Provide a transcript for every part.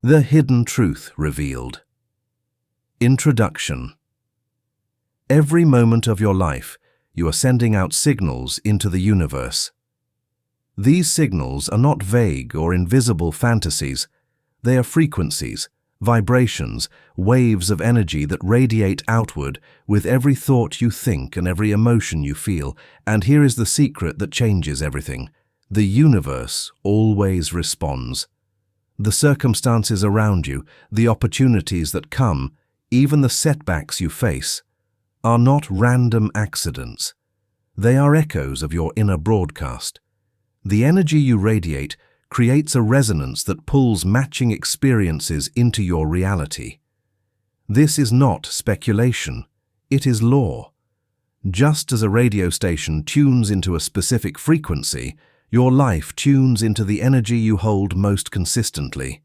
The Hidden Truth Revealed. Introduction. Every moment of your life, you are sending out signals into the universe. These signals are not vague or invisible fantasies. They are frequencies, vibrations, waves of energy that radiate outward with every thought you think and every emotion you feel. And here is the secret that changes everything. The universe always responds. The circumstances around you, the opportunities that come, even the setbacks you face, are not random accidents. They are echoes of your inner broadcast. The energy you radiate creates a resonance that pulls matching experiences into your reality. This is not speculation, it is law. Just as a radio station tunes into a specific frequency, your life tunes into the energy you hold most consistently.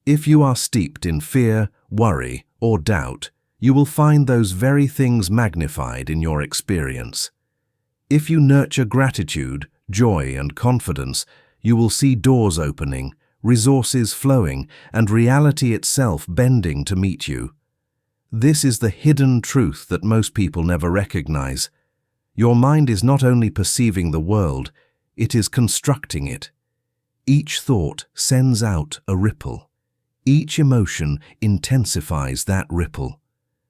If you are steeped in fear, worry, or doubt, you will find those very things magnified in your experience. If you nurture gratitude, joy, and confidence, you will see doors opening, resources flowing, and reality itself bending to meet you. This is the hidden truth that most people never recognize. Your mind is not only perceiving the world, it is constructing it. Each thought sends out a ripple. Each emotion intensifies that ripple.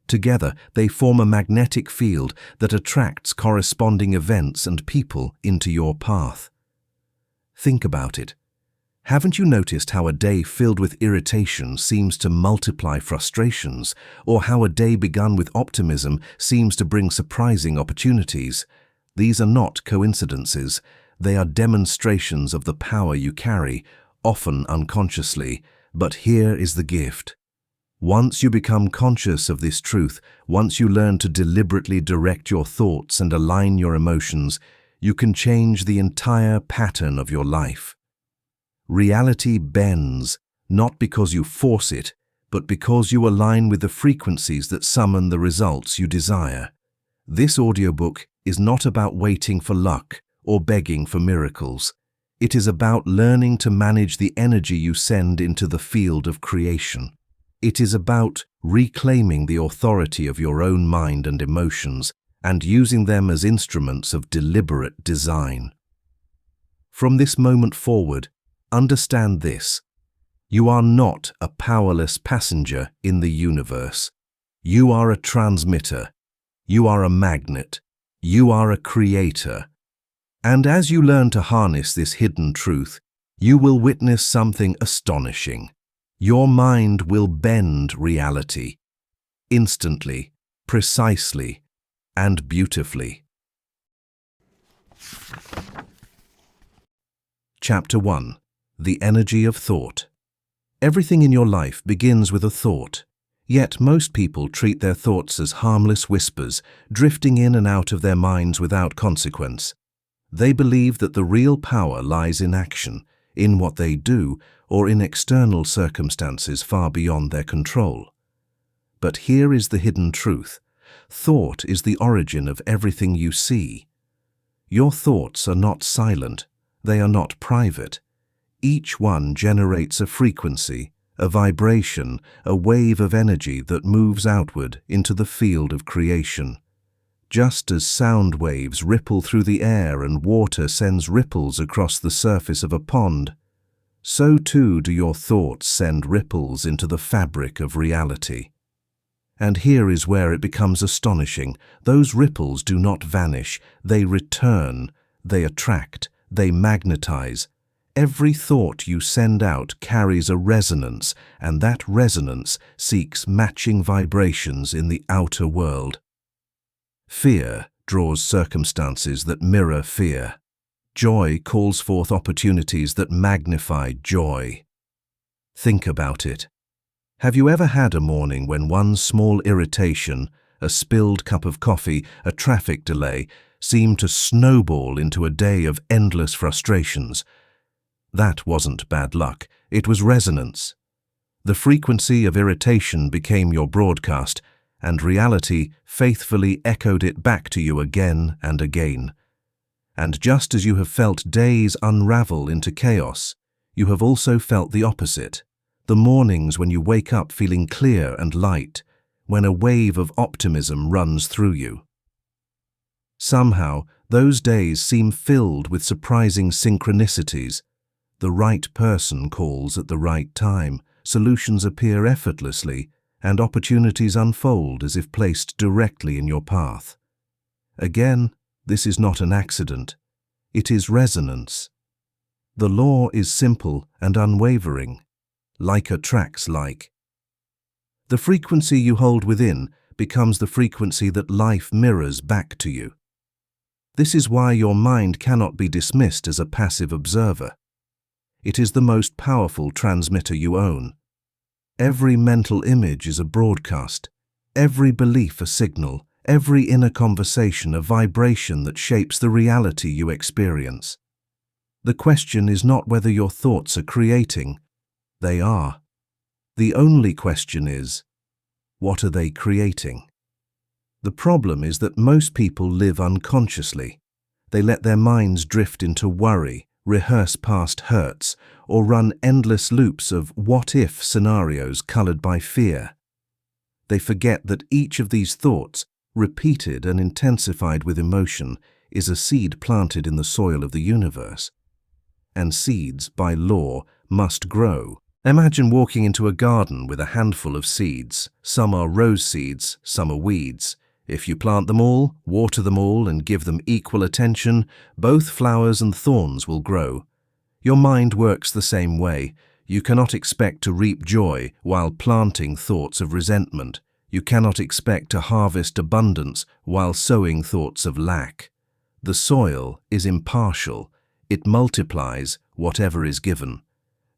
Together, they form a magnetic field that attracts corresponding events and people into your path. Think about it. Haven't you noticed how a day filled with irritation seems to multiply frustrations, or how a day begun with optimism seems to bring surprising opportunities? These are not coincidences. They are demonstrations of the power you carry, often unconsciously. But here is the gift. Once you become conscious of this truth, once you learn to deliberately direct your thoughts and align your emotions, you can change the entire pattern of your life. Reality bends, not because you force it, but because you align with the frequencies that summon the results you desire. This audiobook is not about waiting for luck or begging for miracles. It is about learning to manage the energy you send into the field of creation. It is about reclaiming the authority of your own mind and emotions and using them as instruments of deliberate design. From this moment forward, understand this. You are not a powerless passenger in the universe. You are a transmitter. You are a magnet. You are a creator. And as you learn to harness this hidden truth, you will witness something astonishing. Your mind will bend reality, instantly, precisely, and beautifully. Chapter 1. The Energy of Thought. Everything in your life begins with a thought. Yet most people treat their thoughts as harmless whispers, drifting in and out of their minds without consequence. They believe that the real power lies in action, in what they do, or in external circumstances far beyond their control. But here is the hidden truth. Thought is the origin of everything you see. Your thoughts are not silent. They are not private. Each one generates a frequency, a vibration, a wave of energy that moves outward into the field of creation. Just as sound waves ripple through the air and water sends ripples across the surface of a pond, so too do your thoughts send ripples into the fabric of reality. And here is where it becomes astonishing. Those ripples do not vanish. They return, they attract, they magnetize. Every thought you send out carries a resonance, and that resonance seeks matching vibrations in the outer world. Fear draws circumstances that mirror fear. Joy calls forth opportunities that magnify joy. Think about it. Have you ever had a morning when one small irritation, a spilled cup of coffee, a traffic delay, seemed to snowball into a day of endless frustrations? That wasn't bad luck, it was resonance. The frequency of irritation became your broadcast, and reality faithfully echoed it back to you again and again. And just as you have felt days unravel into chaos, you have also felt the opposite. The mornings when you wake up feeling clear and light, when a wave of optimism runs through you. Somehow, those days seem filled with surprising synchronicities. The right person calls at the right time, solutions appear effortlessly, and opportunities unfold as if placed directly in your path. Again, this is not an accident. It is resonance. The law is simple and unwavering. Like attracts like. The frequency you hold within becomes the frequency that life mirrors back to you. This is why your mind cannot be dismissed as a passive observer. It is the most powerful transmitter you own. Every mental image is a broadcast, every belief a signal, every inner conversation a vibration that shapes the reality you experience. The question is not whether your thoughts are creating. They are. The only question is, what are they creating? The problem is that most people live unconsciously. They let their minds drift into worry, rehearse past hurts, or run endless loops of what-if scenarios colored by fear. They forget that each of these thoughts, repeated and intensified with emotion, is a seed planted in the soil of the universe. And seeds, by law, must grow. Imagine walking into a garden with a handful of seeds. Some are rose seeds, some are weeds. If you plant them all, water them all, and give them equal attention, both flowers and thorns will grow. Your mind works the same way. You cannot expect to reap joy while planting thoughts of resentment. You cannot expect to harvest abundance while sowing thoughts of lack. The soil is impartial. It multiplies whatever is given.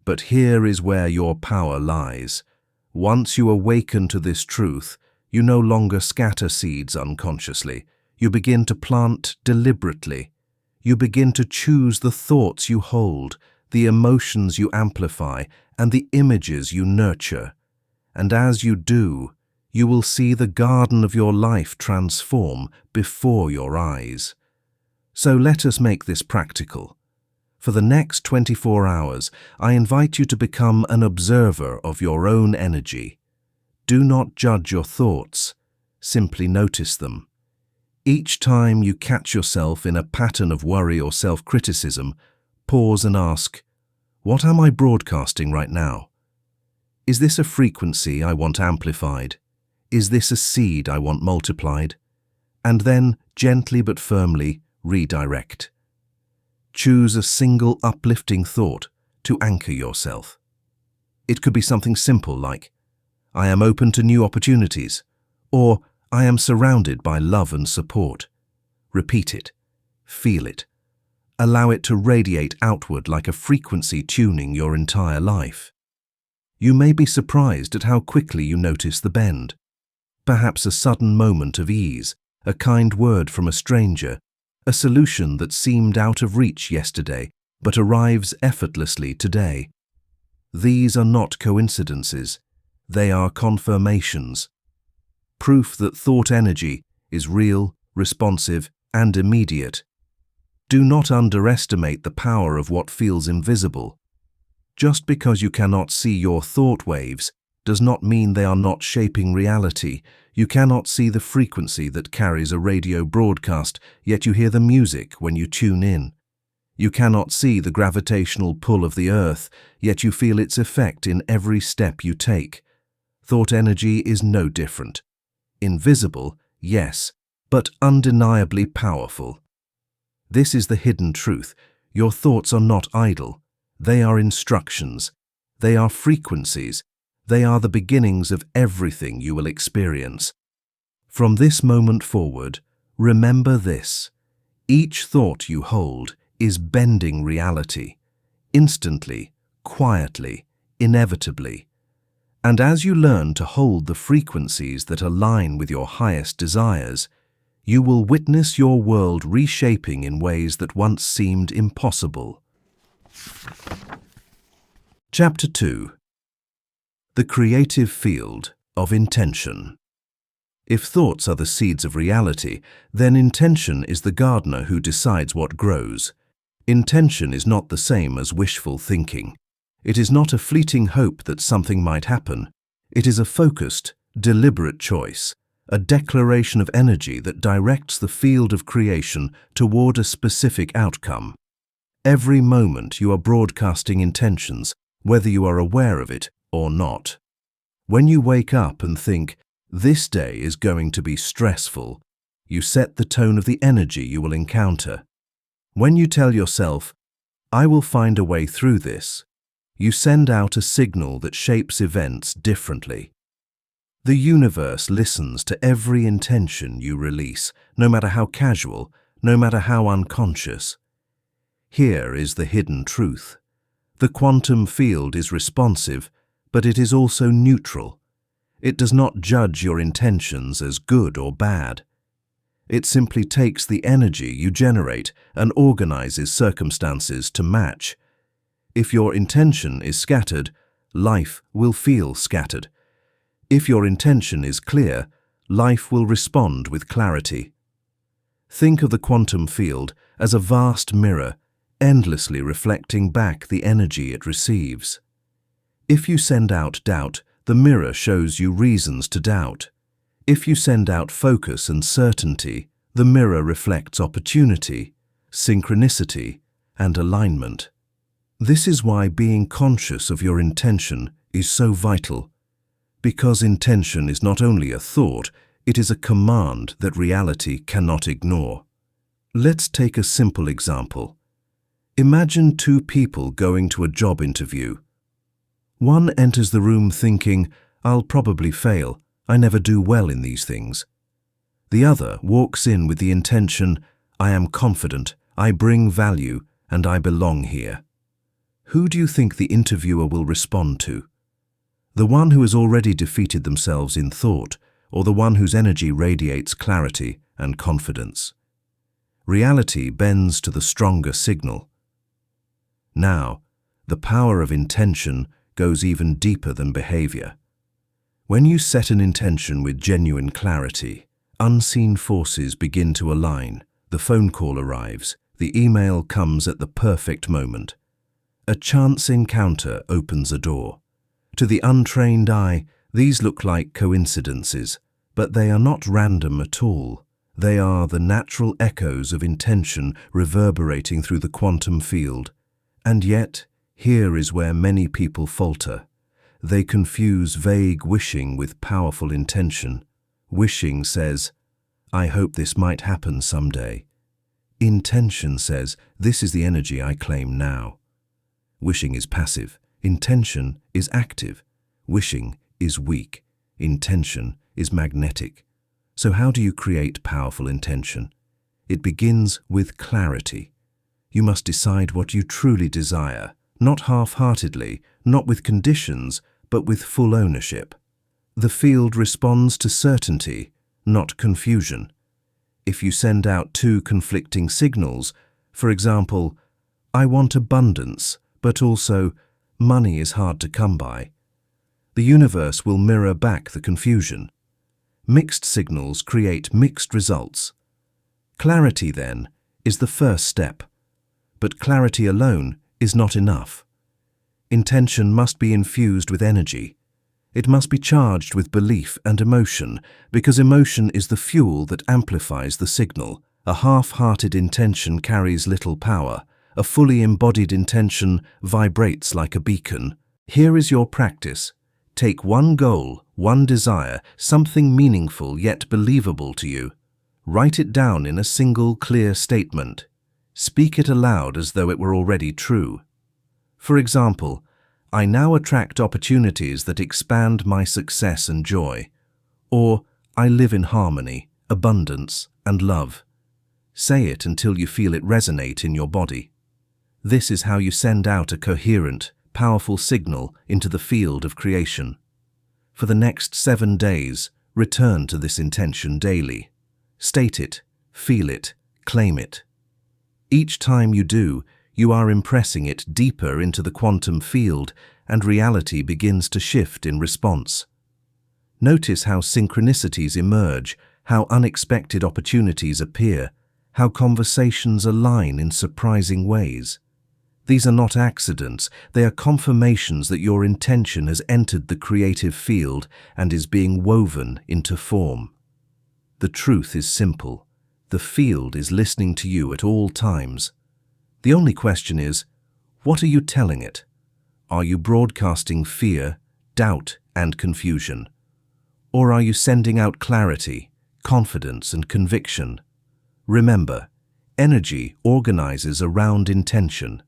But here is where your power lies. Once you awaken to this truth, you no longer scatter seeds unconsciously. You begin to plant deliberately. You begin to choose the thoughts you hold, the emotions you amplify, and the images you nurture. And as you do, you will see the garden of your life transform before your eyes. So let us make this practical. For the next 24 hours, I invite you to become an observer of your own energy. Do not judge your thoughts, simply notice them. Each time you catch yourself in a pattern of worry or self-criticism, pause and ask, what am I broadcasting right now? Is this a frequency I want amplified? Is this a seed I want multiplied? And then, gently but firmly, redirect. Choose a single uplifting thought to anchor yourself. It could be something simple like, I am open to new opportunities, or I am surrounded by love and support. Repeat it. Feel it. Allow it to radiate outward like a frequency tuning your entire life. You may be surprised at how quickly you notice the bend. Perhaps a sudden moment of ease, a kind word from a stranger, a solution that seemed out of reach yesterday but arrives effortlessly today. These are not coincidences. They are confirmations. Proof that thought energy is real, responsive, and immediate. Do not underestimate the power of what feels invisible. Just because you cannot see your thought waves does not mean they are not shaping reality. You cannot see the frequency that carries a radio broadcast, yet you hear the music when you tune in. You cannot see the gravitational pull of the earth, yet you feel its effect in every step you take. Thought energy is no different. Invisible, yes, but undeniably powerful. This is the hidden truth. Your thoughts are not idle. They are instructions. They are frequencies. They are the beginnings of everything you will experience. From this moment forward, remember this. Each thought you hold is bending reality, instantly, quietly, inevitably. And as you learn to hold the frequencies that align with your highest desires, you will witness your world reshaping in ways that once seemed impossible. Chapter 2. The Creative Field of Intention. If thoughts are the seeds of reality, then intention is the gardener who decides what grows. Intention is not the same as wishful thinking. It is not a fleeting hope that something might happen. It is a focused, deliberate choice, a declaration of energy that directs the field of creation toward a specific outcome. Every moment you are broadcasting intentions, whether you are aware of it or not. When you wake up and think, "This day is going to be stressful," you set the tone of the energy you will encounter. When you tell yourself, "I will find a way through this," you send out a signal that shapes events differently. The universe listens to every intention you release, no matter how casual, no matter how unconscious. Here is the hidden truth. The quantum field is responsive, but it is also neutral. It does not judge your intentions as good or bad. It simply takes the energy you generate and organizes circumstances to match. If your intention is scattered, life will feel scattered. If your intention is clear, life will respond with clarity. Think of the quantum field as a vast mirror, endlessly reflecting back the energy it receives. If you send out doubt, the mirror shows you reasons to doubt. If you send out focus and certainty, the mirror reflects opportunity, synchronicity, and alignment. This is why being conscious of your intention is so vital. Because intention is not only a thought, it is a command that reality cannot ignore. Let's take a simple example. Imagine two people going to a job interview. One enters the room thinking, "I'll probably fail. I never do well in these things." The other walks in with the intention, "I am confident, I bring value, and I belong here." Who do you think the interviewer will respond to? The one who has already defeated themselves in thought, or the one whose energy radiates clarity and confidence? Reality bends to the stronger signal. Now, the power of intention goes even deeper than behavior. When you set an intention with genuine clarity, unseen forces begin to align. The phone call arrives, the email comes at the perfect moment. A chance encounter opens a door. To the untrained eye, these look like coincidences, but they are not random at all. They are the natural echoes of intention reverberating through the quantum field. And yet, here is where many people falter. They confuse vague wishing with powerful intention. Wishing says, "I hope this might happen someday." Intention says, "This is the energy I claim now." Wishing is passive. Intention is active. Wishing is weak. Intention is magnetic. So how do you create powerful intention? It begins with clarity. You must decide what you truly desire, not half-heartedly, not with conditions, but with full ownership. The field responds to certainty, not confusion. If you send out two conflicting signals, for example, "I want abundance," but also, "Money is hard to come by," the universe will mirror back the confusion. Mixed signals create mixed results. Clarity, then, is the first step. But clarity alone is not enough. Intention must be infused with energy. It must be charged with belief and emotion, because emotion is the fuel that amplifies the signal. A half-hearted intention carries little power. A fully embodied intention vibrates like a beacon. Here is your practice. Take one goal, one desire, something meaningful yet believable to you. Write it down in a single clear statement. Speak it aloud as though it were already true. For example, "I now attract opportunities that expand my success and joy." Or, "I live in harmony, abundance, and love." Say it until you feel it resonate in your body. This is how you send out a coherent, powerful signal into the field of creation. For the next 7 days, return to this intention daily. State it, feel it, claim it. Each time you do, you are impressing it deeper into the quantum field, and reality begins to shift in response. Notice how synchronicities emerge, how unexpected opportunities appear, how conversations align in surprising ways. These are not accidents, they are confirmations that your intention has entered the creative field and is being woven into form. The truth is simple. The field is listening to you at all times. The only question is, what are you telling it? Are you broadcasting fear, doubt, and confusion? Or are you sending out clarity, confidence, and conviction? Remember, energy organizes around intention.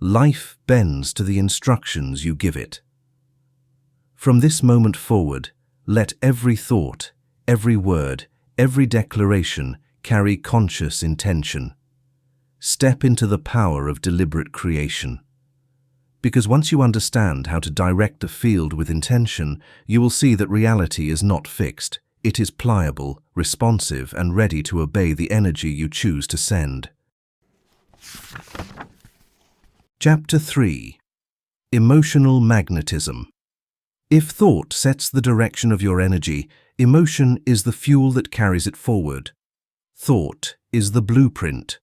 Life bends to the instructions you give it. From this moment forward, let every thought, every word, every declaration carry conscious intention. Step into the power of deliberate creation. Because once you understand how to direct the field with intention, you will see that reality is not fixed. It is pliable, responsive, and ready to obey the energy you choose to send. Chapter 3. Emotional Magnetism. If thought sets the direction of your energy, emotion is the fuel that carries it forward. Thought is the blueprint,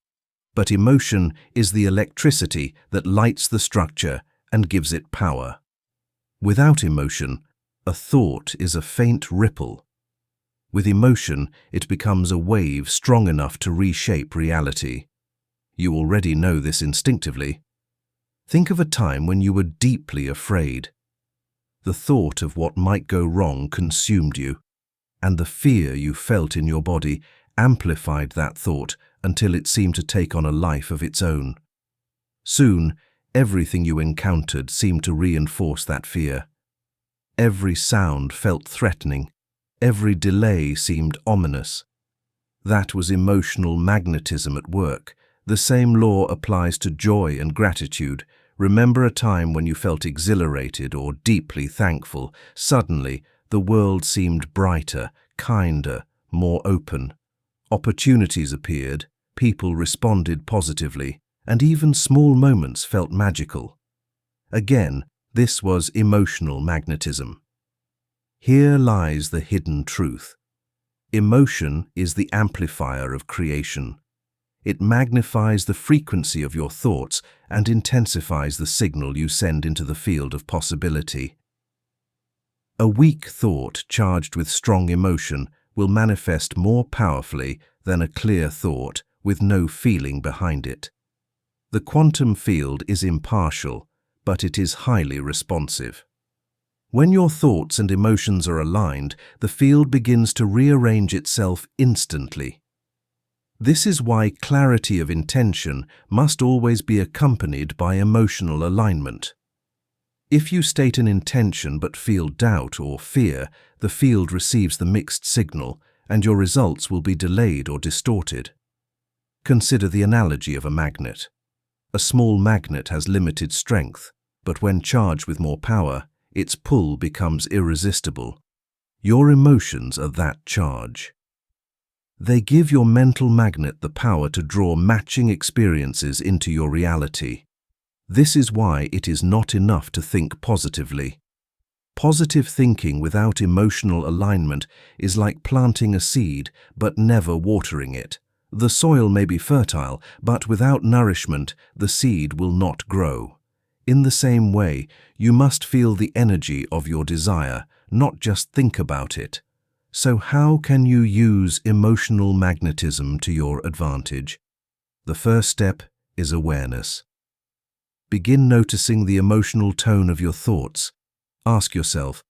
but emotion is the electricity that lights the structure and gives it power. Without emotion, a thought is a faint ripple. With emotion, it becomes a wave strong enough to reshape reality. You already know this instinctively. Think of a time when you were deeply afraid. The thought of what might go wrong consumed you, and the fear you felt in your body amplified that thought until it seemed to take on a life of its own. Soon, everything you encountered seemed to reinforce that fear. Every sound felt threatening. Every delay seemed ominous. That was emotional magnetism at work. The same law applies to joy and gratitude. Remember a time when you felt exhilarated or deeply thankful. Suddenly, the world seemed brighter, kinder, more open. Opportunities appeared, people responded positively, and even small moments felt magical. Again, this was emotional magnetism. Here lies the hidden truth. Emotion is the amplifier of creation. It magnifies the frequency of your thoughts and intensifies the signal you send into the field of possibility. A weak thought charged with strong emotion will manifest more powerfully than a clear thought with no feeling behind it. The quantum field is impartial, but it is highly responsive. When your thoughts and emotions are aligned, the field begins to rearrange itself instantly. This is why clarity of intention must always be accompanied by emotional alignment. If you state an intention but feel doubt or fear, the field receives the mixed signal, and your results will be delayed or distorted. Consider the analogy of a magnet. A small magnet has limited strength, but when charged with more power, its pull becomes irresistible. Your emotions are that charge. They give your mental magnet the power to draw matching experiences into your reality. This is why it is not enough to think positively. Positive thinking without emotional alignment is like planting a seed but never watering it. The soil may be fertile, but without nourishment, the seed will not grow. In the same way, you must feel the energy of your desire, not just think about it. So how can you use emotional magnetism to your advantage? The first step is awareness. Begin noticing the emotional tone of your thoughts. Ask yourself,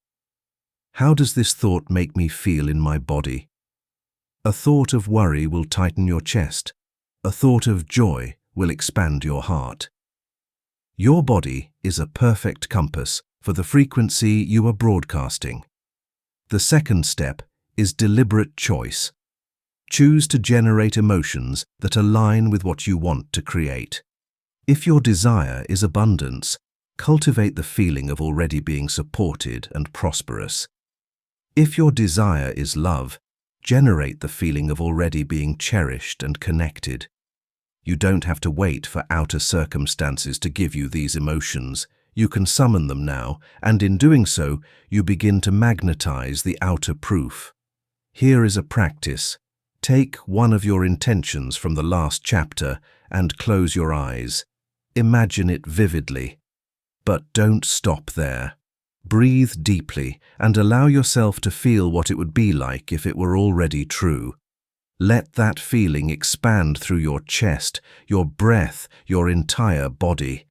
how does this thought make me feel in my body? A thought of worry will tighten your chest. A thought of joy will expand your heart. Your body is a perfect compass for the frequency you are broadcasting. The second step is deliberate choice. Choose to generate emotions that align with what you want to create. If your desire is abundance, cultivate the feeling of already being supported and prosperous. If your desire is love, generate the feeling of already being cherished and connected. You don't have to wait for outer circumstances to give you these emotions. You can summon them now, and in doing so, you begin to magnetize the outer proof. Here is a practice. Take one of your intentions from the last chapter and close your eyes. Imagine it vividly. But don't stop there. Breathe deeply and allow yourself to feel what it would be like if it were already true. Let that feeling expand through your chest, your breath, your entire body.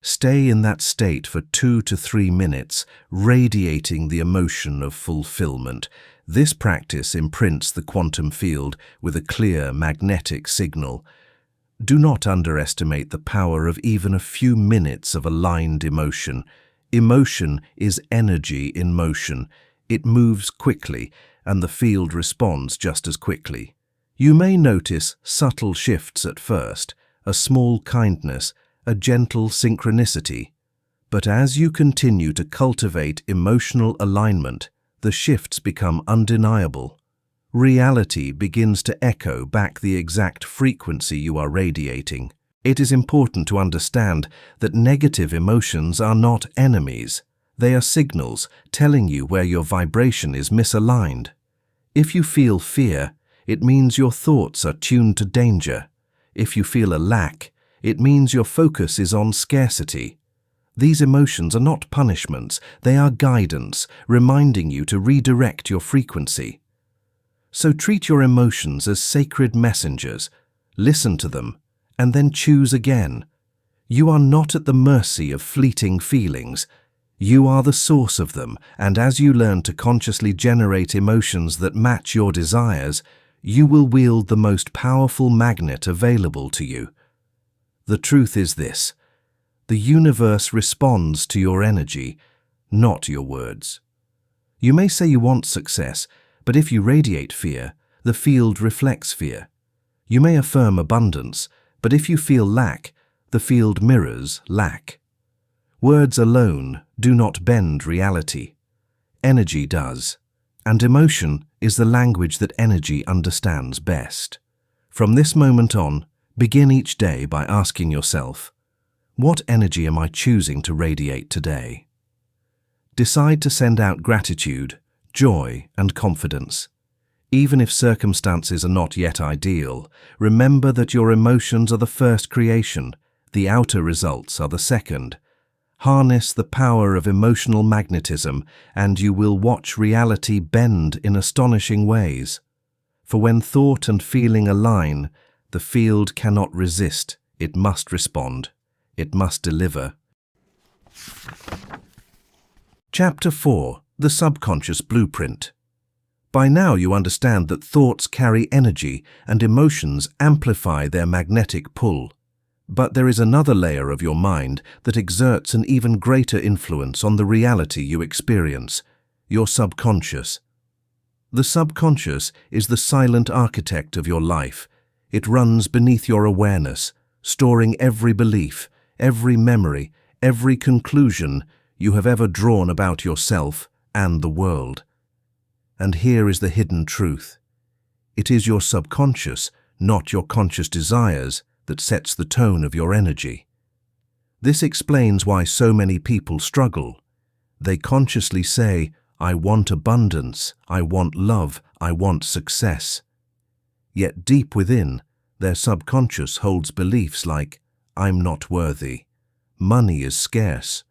Stay in that state for 2 to 3 minutes, radiating the emotion of fulfillment. This practice imprints the quantum field with a clear magnetic signal. Do not underestimate the power of even a few minutes of aligned emotion. Emotion is energy in motion. It moves quickly, and the field responds just as quickly. You may notice subtle shifts at first, a small kindness, a gentle synchronicity. But as you continue to cultivate emotional alignment, the shifts become undeniable. Reality begins to echo back the exact frequency you are radiating. It is important to understand that negative emotions are not enemies. They are signals telling you where your vibration is misaligned. If you feel fear, it means your thoughts are tuned to danger. If you feel a lack, it means your focus is on scarcity. These emotions are not punishments, they are guidance, reminding you to redirect your frequency. So treat your emotions as sacred messengers, listen to them, and then choose again. You are not at the mercy of fleeting feelings. You are the source of them, and as you learn to consciously generate emotions that match your desires, you will wield the most powerful magnet available to you. The truth is this: the universe responds to your energy, not your words. You may say you want success, but if you radiate fear, the field reflects fear. You may affirm abundance, but if you feel lack, the field mirrors lack. Words alone do not bend reality. Energy does, and emotion is the language that energy understands best. From this moment on, begin each day by asking yourself, what energy am I choosing to radiate today? Decide to send out gratitude, joy, and confidence. Even if circumstances are not yet ideal, remember that your emotions are the first creation, the outer results are the second. Harness the power of emotional magnetism, and you will watch reality bend in astonishing ways. For when thought and feeling align, the field cannot resist, it must respond, it must deliver. Chapter 4: The Subconscious Blueprint. By now you understand that thoughts carry energy and emotions amplify their magnetic pull. But there is another layer of your mind that exerts an even greater influence on the reality you experience: your subconscious. The subconscious is the silent architect of your life. It runs beneath your awareness, storing every belief, every memory, every conclusion you have ever drawn about yourself and the world. And here is the hidden truth. It is your subconscious, not your conscious desires, that sets the tone of your energy. This explains why so many people struggle. They consciously say, I want abundance, I want love, I want success. Yet deep within, their subconscious holds beliefs like, I'm not worthy, money is scarce,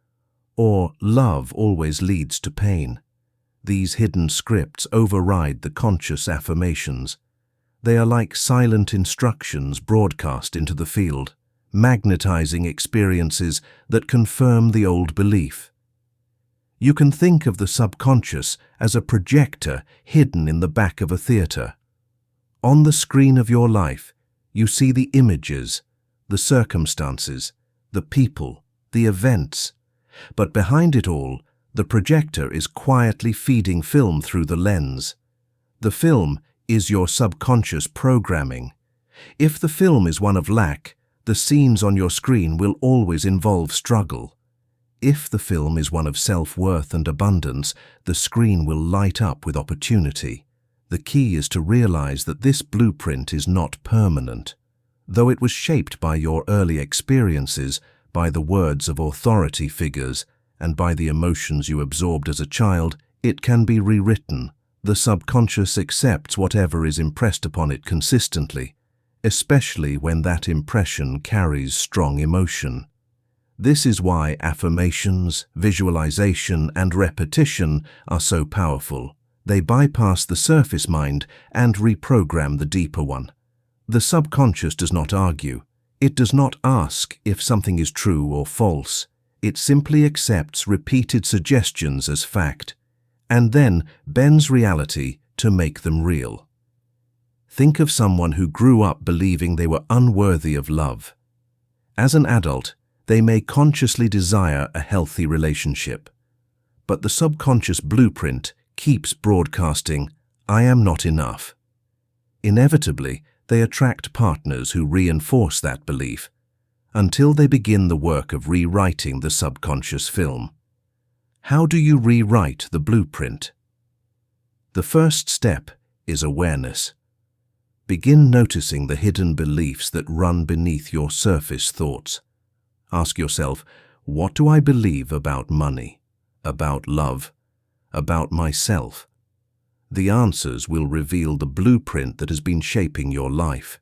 or love always leads to pain. These hidden scripts override the conscious affirmations. They are like silent instructions broadcast into the field, magnetizing experiences that confirm the old belief. You can think of the subconscious as a projector hidden in the back of a theater. On the screen of your life, you see the images, the circumstances, the people, the events. But behind it all, the projector is quietly feeding film through the lens. The film is your subconscious programming. If the film is one of lack, the scenes on your screen will always involve struggle. If the film is one of self-worth and abundance, the screen will light up with opportunity. The key is to realize that this blueprint is not permanent. Though it was shaped by your early experiences, by the words of authority figures, and by the emotions you absorbed as a child, it can be rewritten. The subconscious accepts whatever is impressed upon it consistently, especially when that impression carries strong emotion. This is why affirmations, visualization, and repetition are so powerful. They bypass the surface mind and reprogram the deeper one. The subconscious does not argue. It does not ask if something is true or false. It simply accepts repeated suggestions as fact, and then bends reality to make them real. Think of someone who grew up believing they were unworthy of love. As an adult, they may consciously desire a healthy relationship, but the subconscious blueprint keeps broadcasting, "I am not enough." Inevitably, they attract partners who reinforce that belief, until they begin the work of rewriting the subconscious film. How do you rewrite the blueprint? The first step is awareness. Begin noticing the hidden beliefs that run beneath your surface thoughts. Ask yourself, what do I believe about money, about love, about myself? The answers will reveal the blueprint that has been shaping your life.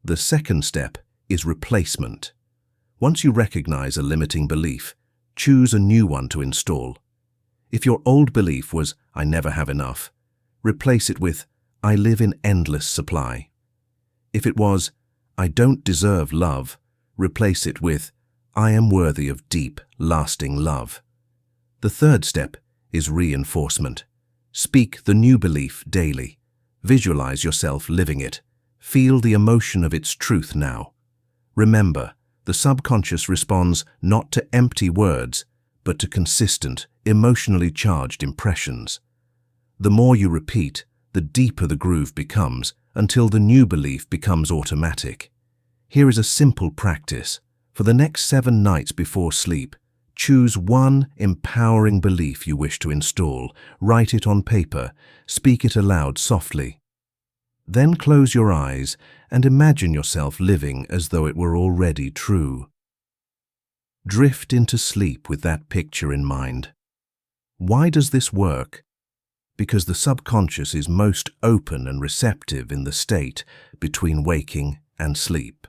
The second step is replacement. Once you recognize a limiting belief, choose a new one to install. If your old belief was, "I never have enough," replace it with, "I live in endless supply." If it was, "I don't deserve love," replace it with, "I am worthy of deep, lasting love." The third step is reinforcement. Speak the new belief daily. Visualize yourself living it. Feel the emotion of its truth now. Remember, the subconscious responds not to empty words, but to consistent, emotionally charged impressions. The more you repeat, the deeper the groove becomes, until the new belief becomes automatic. Here is a simple practice. For the next 7 nights before sleep, choose one empowering belief you wish to install, write it on paper, speak it aloud softly. Then close your eyes and imagine yourself living as though it were already true. Drift into sleep with that picture in mind. Why does this work? Because the subconscious is most open and receptive in the state between waking and sleep.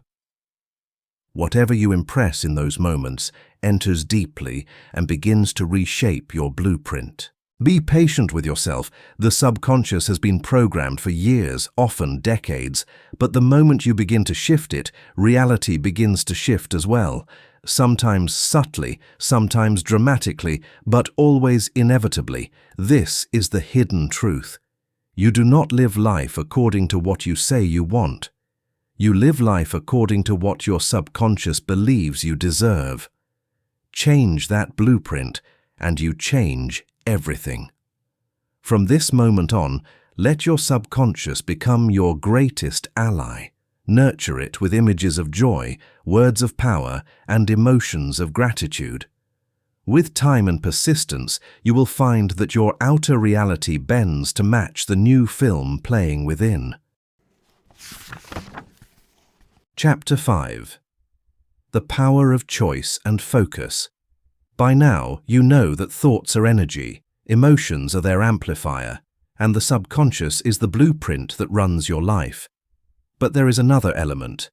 Whatever you impress in those moments enters deeply and begins to reshape your blueprint. Be patient with yourself. The subconscious has been programmed for years, often decades, but the moment you begin to shift it, reality begins to shift as well. Sometimes subtly, sometimes dramatically, but always inevitably. This is the hidden truth. You do not live life according to what you say you want. You live life according to what your subconscious believes you deserve. Change that blueprint, and you change everything. From this moment on, let your subconscious become your greatest ally. Nurture it with images of joy, words of power, and emotions of gratitude. With time and persistence, you will find that your outer reality bends to match the new film playing within. Chapter 5. The Power of Choice and Focus. By now, you know that thoughts are energy, emotions are their amplifier, and the subconscious is the blueprint that runs your life. But there is another element,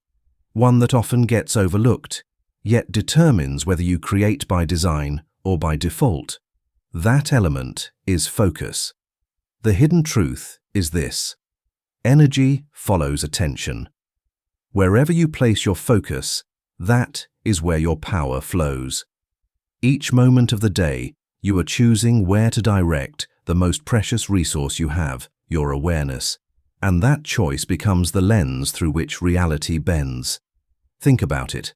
one that often gets overlooked, yet determines whether you create by design or by default. That element is focus. The hidden truth is this: energy follows attention. Wherever you place your focus, that is where your power flows. Each moment of the day, you are choosing where to direct the most precious resource you have, your awareness, and that choice becomes the lens through which reality bends. Think about it.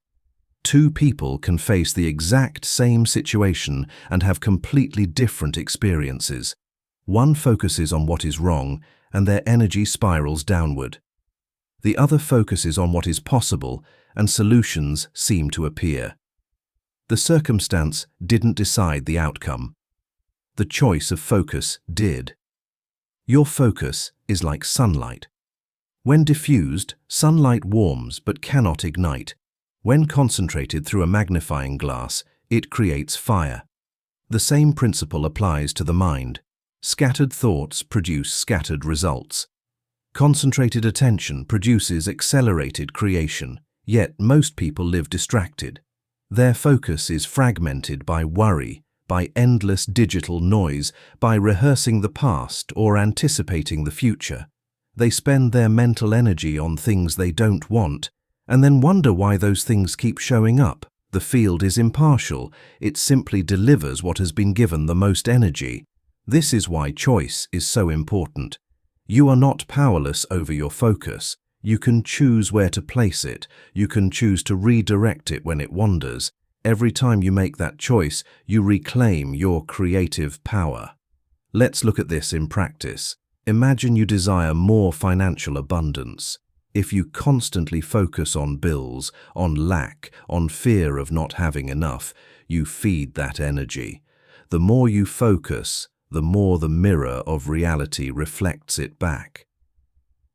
2 people can face the exact same situation and have completely different experiences. One focuses on what is wrong, and their energy spirals downward. The other focuses on what is possible, and solutions seem to appear. The circumstance didn't decide the outcome. The choice of focus did. Your focus is like sunlight. When diffused, sunlight warms but cannot ignite. When concentrated through a magnifying glass, it creates fire. The same principle applies to the mind. Scattered thoughts produce scattered results. Concentrated attention produces accelerated creation, yet most people live distracted. Their focus is fragmented by worry, by endless digital noise, by rehearsing the past or anticipating the future. They spend their mental energy on things they don't want, and then wonder why those things keep showing up. The field is impartial. It simply delivers what has been given the most energy. This is why choice is so important. You are not powerless over your focus. You can choose where to place it. You can choose to redirect it when it wanders. Every time you make that choice, you reclaim your creative power. Let's look at this in practice. Imagine you desire more financial abundance. If you constantly focus on bills, on lack, on fear of not having enough, you feed that energy. The more you focus, the more the mirror of reality reflects it back.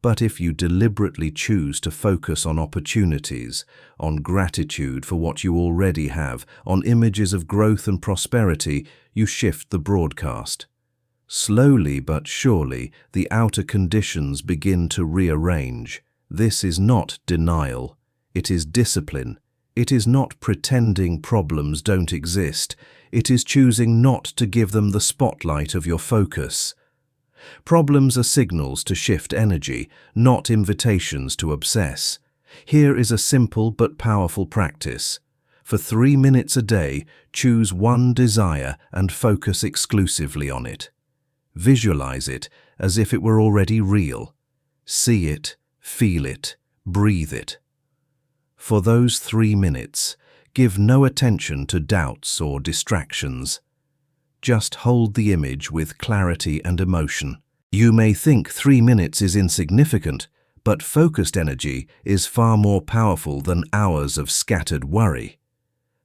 But if you deliberately choose to focus on opportunities, on gratitude for what you already have, on images of growth and prosperity, you shift the broadcast. Slowly but surely, the outer conditions begin to rearrange. This is not denial. It is discipline. It is not pretending problems don't exist. It is choosing not to give them the spotlight of your focus. Problems are signals to shift energy, not invitations to obsess. Here is a simple but powerful practice. For 3 minutes a day, choose one desire and focus exclusively on it. Visualize it as if it were already real. See it, feel it, breathe it. For those 3 minutes, give no attention to doubts or distractions. Just hold the image with clarity and emotion. You may think 3 minutes is insignificant, but focused energy is far more powerful than hours of scattered worry.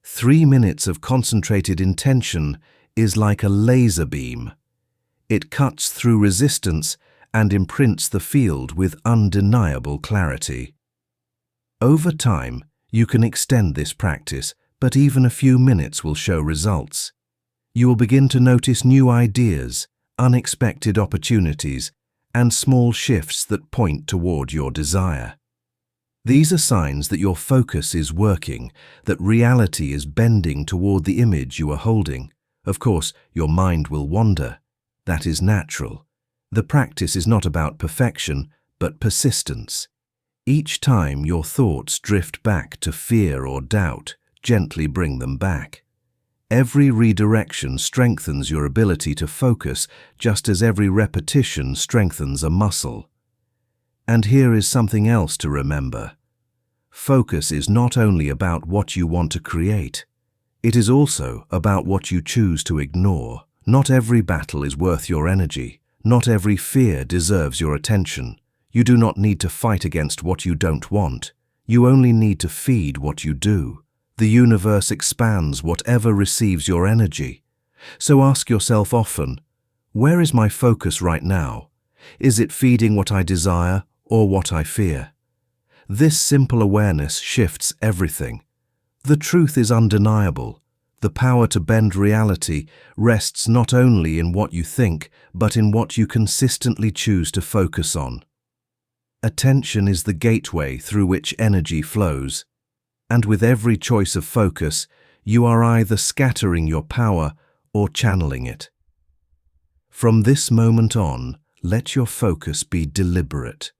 3 minutes of concentrated intention is like a laser beam. It cuts through resistance and imprints the field with undeniable clarity. Over time, you can extend this practice, but even a few minutes will show results. You will begin to notice new ideas, unexpected opportunities, and small shifts that point toward your desire. These are signs that your focus is working, that reality is bending toward the image you are holding. Of course, your mind will wander. That is natural. The practice is not about perfection, but persistence. Each time your thoughts drift back to fear or doubt, gently bring them back. Every redirection strengthens your ability to focus, just as every repetition strengthens a muscle. And here is something else to remember. Focus is not only about what you want to create. It is also about what you choose to ignore. Not every battle is worth your energy. Not every fear deserves your attention. You do not need to fight against what you don't want. You only need to feed what you do. The universe expands whatever receives your energy. So ask yourself often, where is my focus right now? Is it feeding what I desire or what I fear? This simple awareness shifts everything. The truth is undeniable. The power to bend reality rests not only in what you think, but in what you consistently choose to focus on. Attention is the gateway through which energy flows. And with every choice of focus, you are either scattering your power or channeling it. From this moment on, let your focus be deliberate.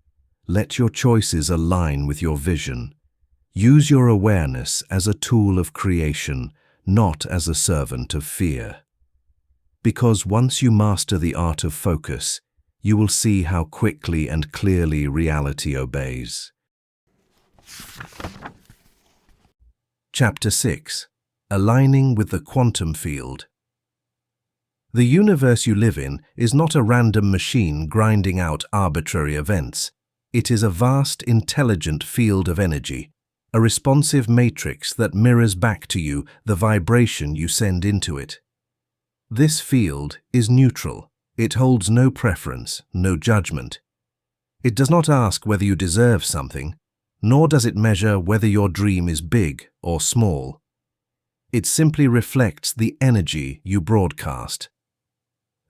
Let your choices align with your vision. Use your awareness as a tool of creation, not as a servant of fear. Because once you master the art of focus, you will see how quickly and clearly reality obeys. Chapter 6. Aligning with the Quantum Field. The universe you live in is not a random machine grinding out arbitrary events. It is a vast, intelligent field of energy, a responsive matrix that mirrors back to you the vibration you send into it. This field is neutral. It holds no preference, no judgment. It does not ask whether you deserve something, nor does it measure whether your dream is big or small. It simply reflects the energy you broadcast.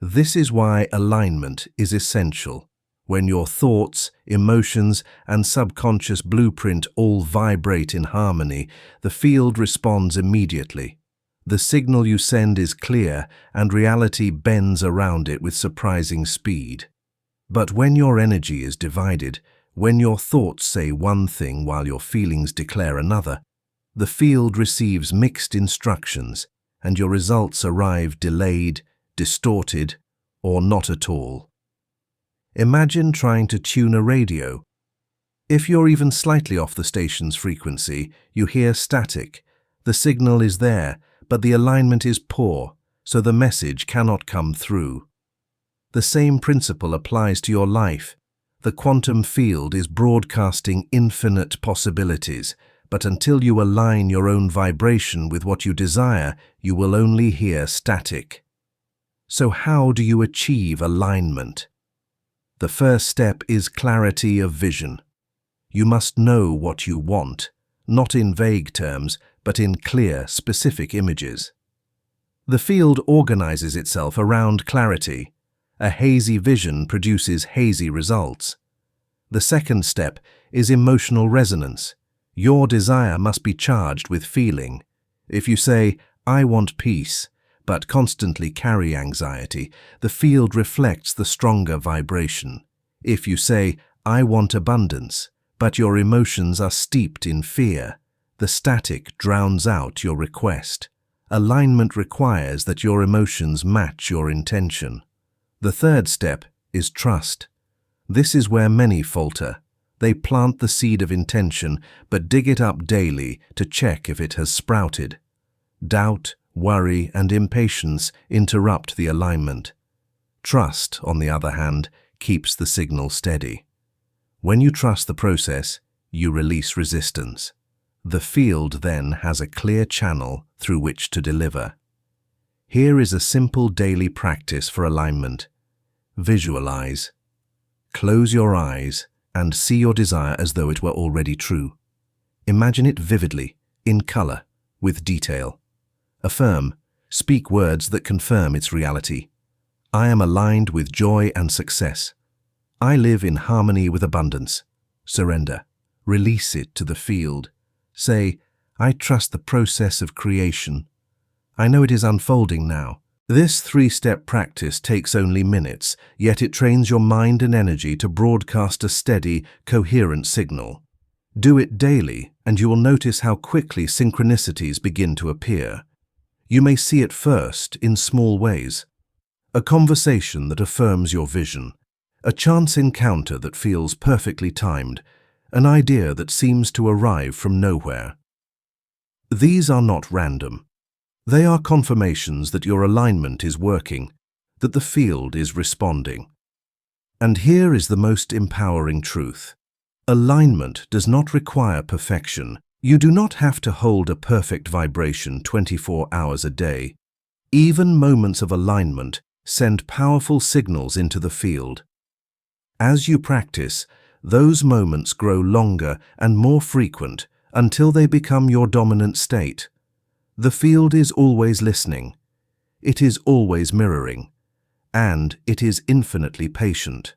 This is why alignment is essential. when your thoughts, emotions, and subconscious blueprint all vibrate in harmony, the field responds immediately. The signal you send is clear, and reality bends around it with surprising speed. But when your energy is divided, when your thoughts say one thing while your feelings declare another, the field receives mixed instructions, and your results arrive delayed, distorted, or not at all. Imagine trying to tune a radio. If you're even slightly off the station's frequency, you hear static. The signal is there, but the alignment is poor, so the message cannot come through. The same principle applies to your life. The quantum field is broadcasting infinite possibilities, but until you align your own vibration with what you desire, you will only hear static. So how do you achieve alignment? The first step is clarity of vision. You must know what you want, not in vague terms, but in clear, specific images. The field organizes itself around clarity. A hazy vision produces hazy results. The second step is emotional resonance. Your desire must be charged with feeling. If you say, "I want peace," but constantly carry anxiety, the field reflects the stronger vibration. If you say, "I want abundance," but your emotions are steeped in fear, the static drowns out your request. Alignment requires that your emotions match your intention. The third step is trust. This is where many falter. They plant the seed of intention, but dig it up daily to check if it has sprouted. Doubt, worry, and impatience interrupt the alignment. Trust, on the other hand, keeps the signal steady. When you trust the process, you release resistance. The field then has a clear channel through which to deliver. Here is a simple daily practice for alignment. Visualize. Close your eyes and see your desire as though it were already true. Imagine it vividly, in color, with detail. Affirm. Speak words that confirm its reality. I am aligned with joy and success. I live in harmony with abundance. Surrender. Release it to the field. Say, I trust the process of creation. I know it is unfolding now. This three-step practice takes only minutes, yet it trains your mind and energy to broadcast a steady, coherent signal. Do it daily, and you will notice how quickly synchronicities begin to appear. You may see it first in small ways. A conversation that affirms your vision, a chance encounter that feels perfectly timed, an idea that seems to arrive from nowhere. These are not random. They are confirmations that your alignment is working, that the field is responding. And here is the most empowering truth. Alignment does not require perfection. You do not have to hold a perfect vibration 24 hours a day. Even moments of alignment send powerful signals into the field. As you practice, those moments grow longer and more frequent until they become your dominant state. The field is always listening. It is always mirroring. And it is infinitely patient.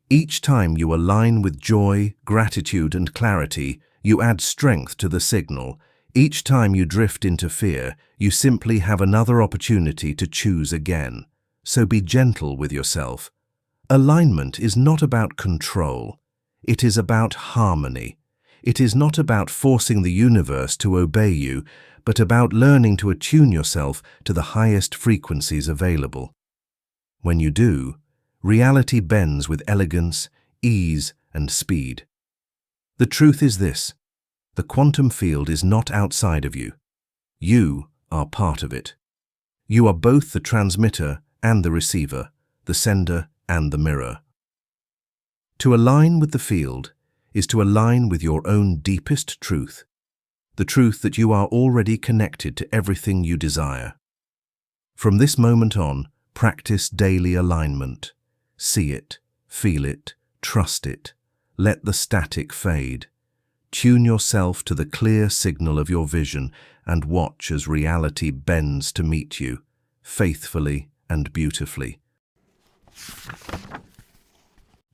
Each time you align with joy, gratitude, and clarity, you add strength to the signal. Each time you drift into fear, you simply have another opportunity to choose again. So be gentle with yourself. Alignment is not about control. It is about harmony. It is not about forcing the universe to obey you, but about learning to attune yourself to the highest frequencies available. When you do, reality bends with elegance, ease, and speed. The truth is this: the quantum field is not outside of you. You are part of it. You are both the transmitter and the receiver, the sender and the mirror. To align with the field is to align with your own deepest truth, the truth that you are already connected to everything you desire. From this moment on, practice daily alignment. See it, feel it, trust it. Let the static fade. Tune yourself to the clear signal of your vision and watch as reality bends to meet you, faithfully and beautifully.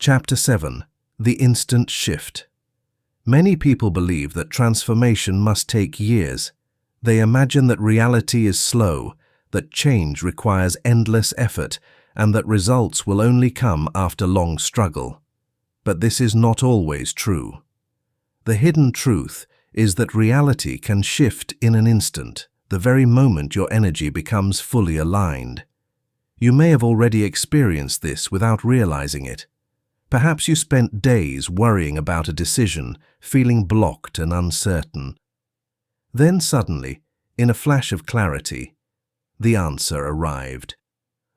Chapter 7. The Instant Shift. Many people believe that transformation must take years. They imagine that reality is slow, that change requires endless effort, and that results will only come after long struggle. But this is not always true. The hidden truth is that reality can shift in an instant, the very moment your energy becomes fully aligned. You may have already experienced this without realizing it. Perhaps you spent days worrying about a decision, feeling blocked and uncertain. Then suddenly, in a flash of clarity, the answer arrived.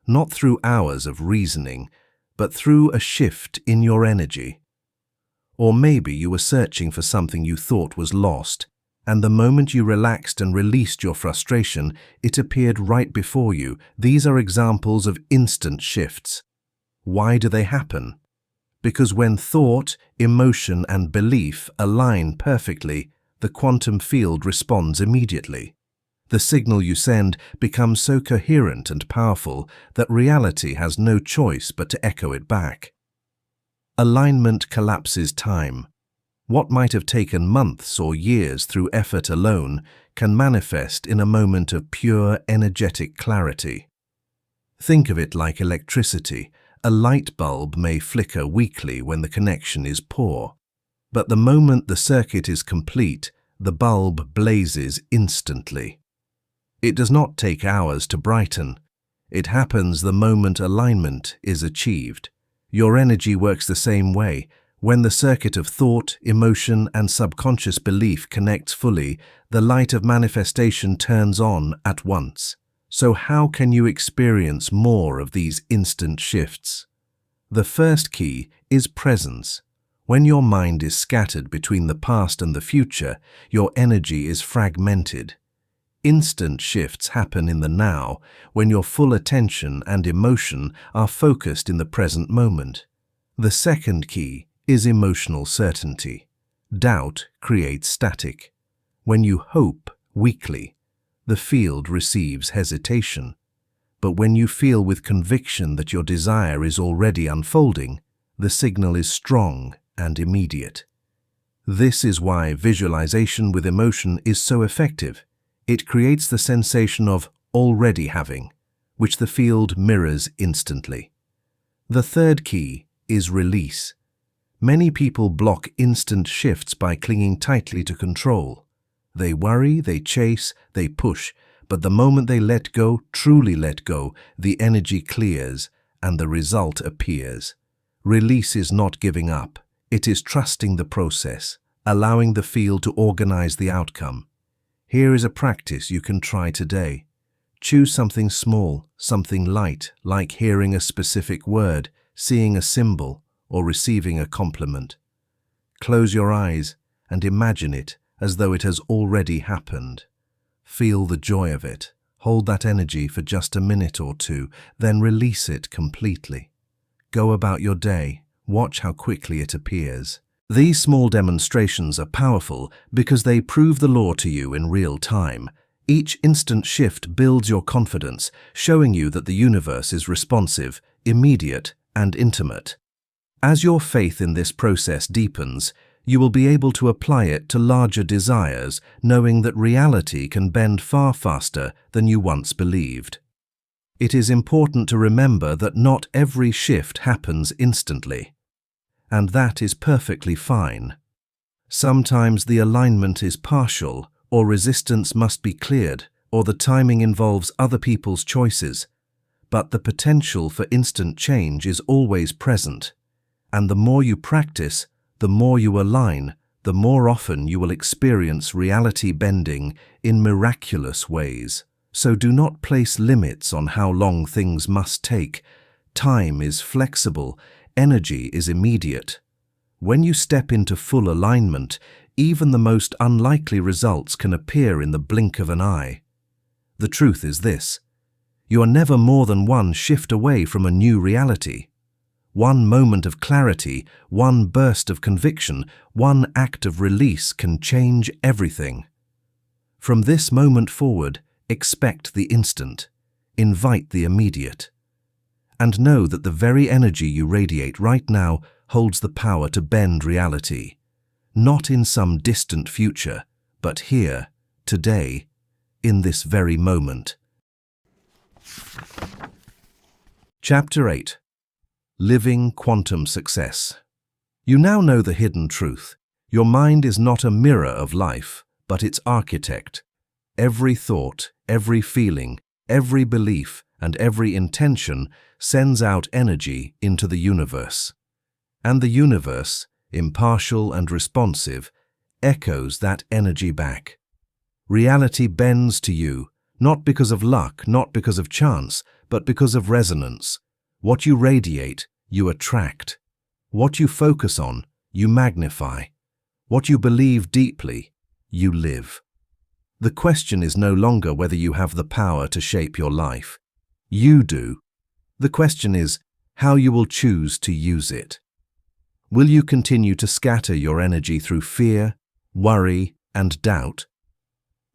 Not through hours of reasoning, but through a shift in your energy. Or maybe you were searching for something you thought was lost, and the moment you relaxed and released your frustration, it appeared right before you. These are examples of instant shifts. Why do they happen? Because when thought, emotion, and belief align perfectly, the quantum field responds immediately. The signal you send becomes so coherent and powerful that reality has no choice but to echo it back. Alignment collapses time. What might have taken months or years through effort alone can manifest in a moment of pure energetic clarity. Think of it like electricity. A light bulb may flicker weakly when the connection is poor, but the moment the circuit is complete, the bulb blazes instantly. It does not take hours to brighten. It happens the moment alignment is achieved. Your energy works the same way. When the circuit of thought, emotion, and subconscious belief connects fully, the light of manifestation turns on at once. So how can you experience more of these instant shifts? The first key is presence. When your mind is scattered between the past and the future, your energy is fragmented. Instant shifts happen in the now, when your full attention and emotion are focused in the present moment. The second key is emotional certainty. Doubt creates static. When you hope weakly, the field receives hesitation. But when you feel with conviction that your desire is already unfolding, the signal is strong and immediate. This is why visualization with emotion is so effective. It creates the sensation of already having, which the field mirrors instantly. The third key is release. Many people block instant shifts by clinging tightly to control. They worry, they chase, they push, but the moment they let go, truly let go, the energy clears and the result appears. Release is not giving up. It is trusting the process, allowing the field to organize the outcome. Here is a practice you can try today. Choose something small, something light, like hearing a specific word, seeing a symbol, or receiving a compliment. Close your eyes and imagine it as though it has already happened. Feel the joy of it. Hold that energy for just a minute or two, then release it completely. Go about your day. Watch how quickly it appears. These small demonstrations are powerful because they prove the law to you in real time. Each instant shift builds your confidence, showing you that the universe is responsive, immediate, and intimate. As your faith in this process deepens, you will be able to apply it to larger desires, knowing that reality can bend far faster than you once believed. It is important to remember that not every shift happens instantly, and that is perfectly fine. Sometimes the alignment is partial, or resistance must be cleared, or the timing involves other people's choices, but the potential for instant change is always present, and the more you practice, the more you align, the more often you will experience reality bending in miraculous ways. So do not place limits on how long things must take. Time is flexible, energy is immediate. When you step into full alignment, even the most unlikely results can appear in the blink of an eye. The truth is this: you are never more than one shift away from a new reality. One moment of clarity, one burst of conviction, one act of release can change everything. From this moment forward, expect the instant, invite the immediate, and know that the very energy you radiate right now holds the power to bend reality, not in some distant future, but here, today, in this very moment. Chapter 8. Living Quantum Success. You now know the hidden truth. Your mind is not a mirror of life, but its architect. Every thought, every feeling, every belief, and every intention sends out energy into the universe. And the universe, impartial and responsive, echoes that energy back. Reality bends to you, not because of luck, not because of chance, but because of resonance. What you radiate, you attract. What you focus on, you magnify. What you believe deeply, you live. The question is no longer whether you have the power to shape your life. You do. The question is how you will choose to use it. Will you continue to scatter your energy through fear, worry, and doubt?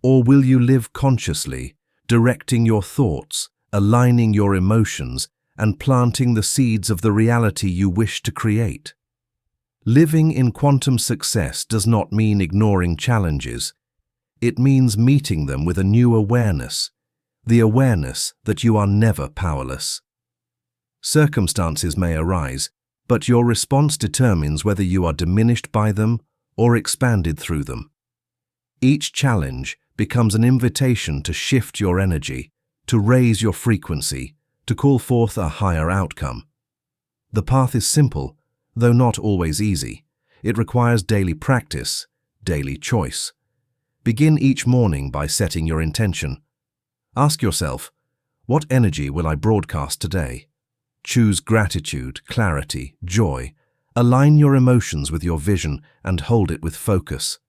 Or will you live consciously, directing your thoughts, aligning your emotions, and planting the seeds of the reality you wish to create? Living in quantum success does not mean ignoring challenges. It means meeting them with a new awareness, the awareness that you are never powerless. Circumstances may arise, but your response determines whether you are diminished by them or expanded through them. Each challenge becomes an invitation to shift your energy, to raise your frequency, to call forth a higher outcome. The path is simple, though not always easy. It requires daily practice, daily choice. Begin each morning by setting your intention. Ask yourself, what energy will I broadcast today? Choose gratitude, clarity, joy. Align your emotions with your vision and hold it with focus.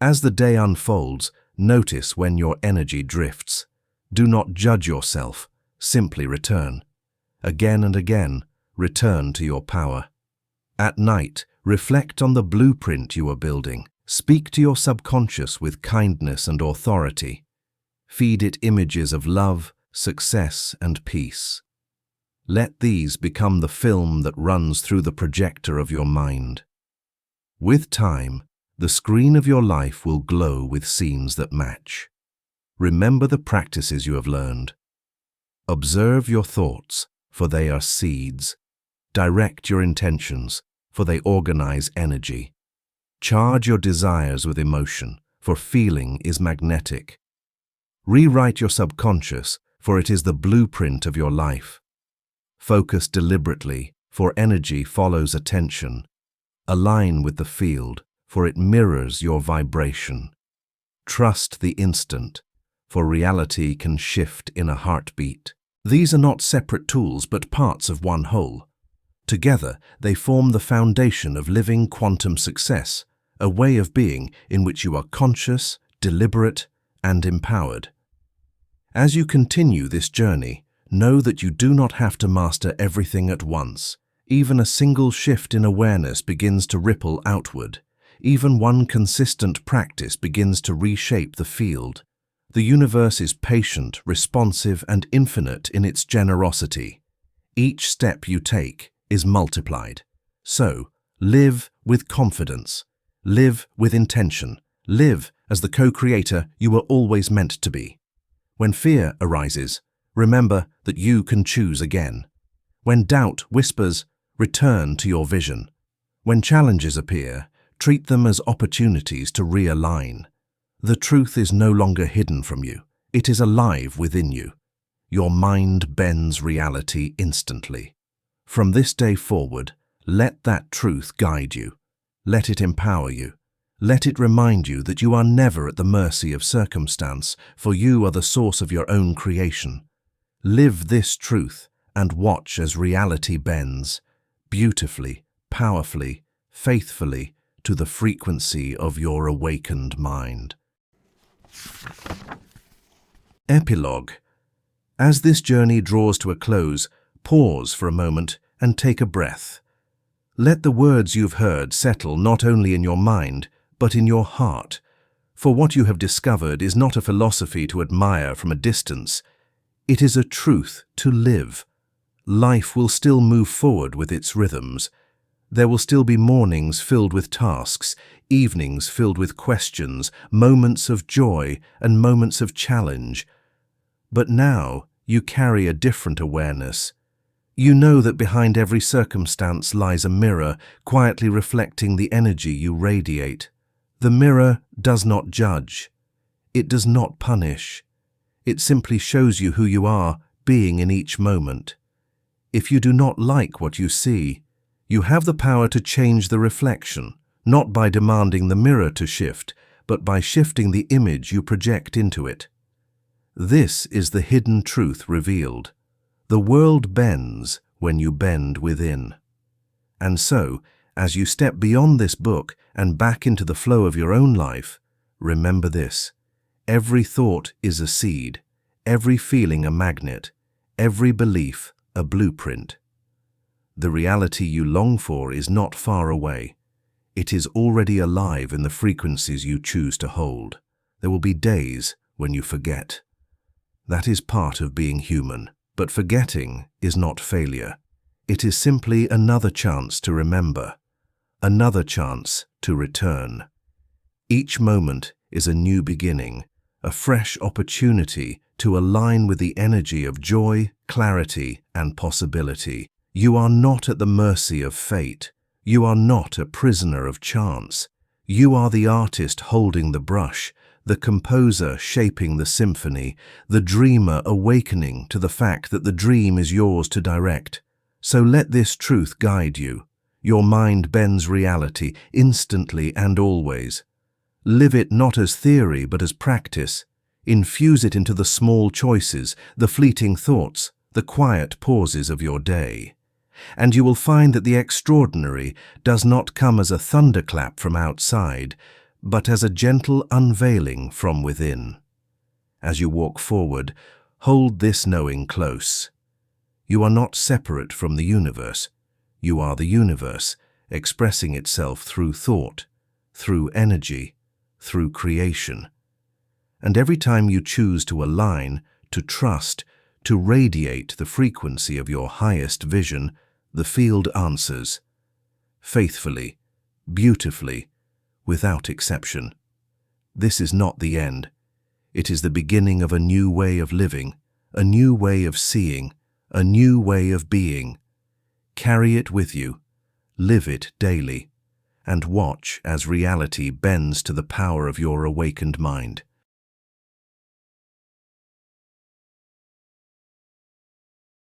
As the day unfolds, notice when your energy drifts. Do not judge yourself. Simply return. Again and again, return to your power. At night, reflect on the blueprint you are building. Speak to your subconscious with kindness and authority. Feed it images of love, success, and peace. Let these become the film that runs through the projector of your mind. With time, the screen of your life will glow with scenes that match. Remember the practices you have learned. Observe your thoughts, for they are seeds. Direct your intentions, for they organize energy. Charge your desires with emotion, for feeling is magnetic. Rewrite your subconscious, for it is the blueprint of your life. Focus deliberately, for energy follows attention. Align with the field, for it mirrors your vibration. Trust the instant, for reality can shift in a heartbeat. These are not separate tools but parts of one whole. Together, they form the foundation of living quantum success, a way of being in which you are conscious, deliberate, and empowered. As you continue this journey, know that you do not have to master everything at once. Even a single shift in awareness begins to ripple outward. Even one consistent practice begins to reshape the field. The universe is patient, responsive, and infinite in its generosity. Each step you take is multiplied. So, live with confidence. Live with intention. Live as the co-creator you were always meant to be. When fear arises, remember that you can choose again. When doubt whispers, return to your vision. When challenges appear, treat them as opportunities to realign. The truth is no longer hidden from you. It is alive within you. Your mind bends reality instantly. From this day forward, let that truth guide you. Let it empower you. Let it remind you that you are never at the mercy of circumstance, for you are the source of your own creation. Live this truth and watch as reality bends, beautifully, powerfully, faithfully, to the frequency of your awakened mind. Epilogue. As this journey draws to a close, pause for a moment and take a breath. Let the words you've heard settle not only in your mind, but in your heart. For what you have discovered is not a philosophy to admire from a distance. It is a truth to live. Life will still move forward with its rhythms. There will still be mornings filled with tasks, evenings filled with questions, moments of joy and moments of challenge. But now you carry a different awareness. You know that behind every circumstance lies a mirror, quietly reflecting the energy you radiate. The mirror does not judge. It does not punish. It simply shows you who you are, being in each moment. If you do not like what you see, you have the power to change the reflection, not by demanding the mirror to shift, but by shifting the image you project into it. This is the hidden truth revealed. The world bends when you bend within. And so, as you step beyond this book and back into the flow of your own life, remember this: every thought is a seed, every feeling a magnet, every belief a blueprint. The reality you long for is not far away. It is already alive in the frequencies you choose to hold. There will be days when you forget. That is part of being human. But forgetting is not failure. It is simply another chance to remember, another chance to return. Each moment is a new beginning, a fresh opportunity to align with the energy of joy, clarity, and possibility. You are not at the mercy of fate. You are not a prisoner of chance. You are the artist holding the brush, the composer shaping the symphony, the dreamer awakening to the fact that the dream is yours to direct. So let this truth guide you. Your mind bends reality instantly and always. Live it not as theory but as practice. Infuse it into the small choices, the fleeting thoughts, the quiet pauses of your day. And you will find that the extraordinary does not come as a thunderclap from outside, but as a gentle unveiling from within. As you walk forward, hold this knowing close. You are not separate from the universe. You are the universe, expressing itself through thought, through energy, through creation. And every time you choose to align, to trust, to radiate the frequency of your highest vision, the field answers. Faithfully, beautifully, without exception. This is not the end. It is the beginning of a new way of living, a new way of seeing, a new way of being. Carry it with you, live it daily, and watch as reality bends to the power of your awakened mind.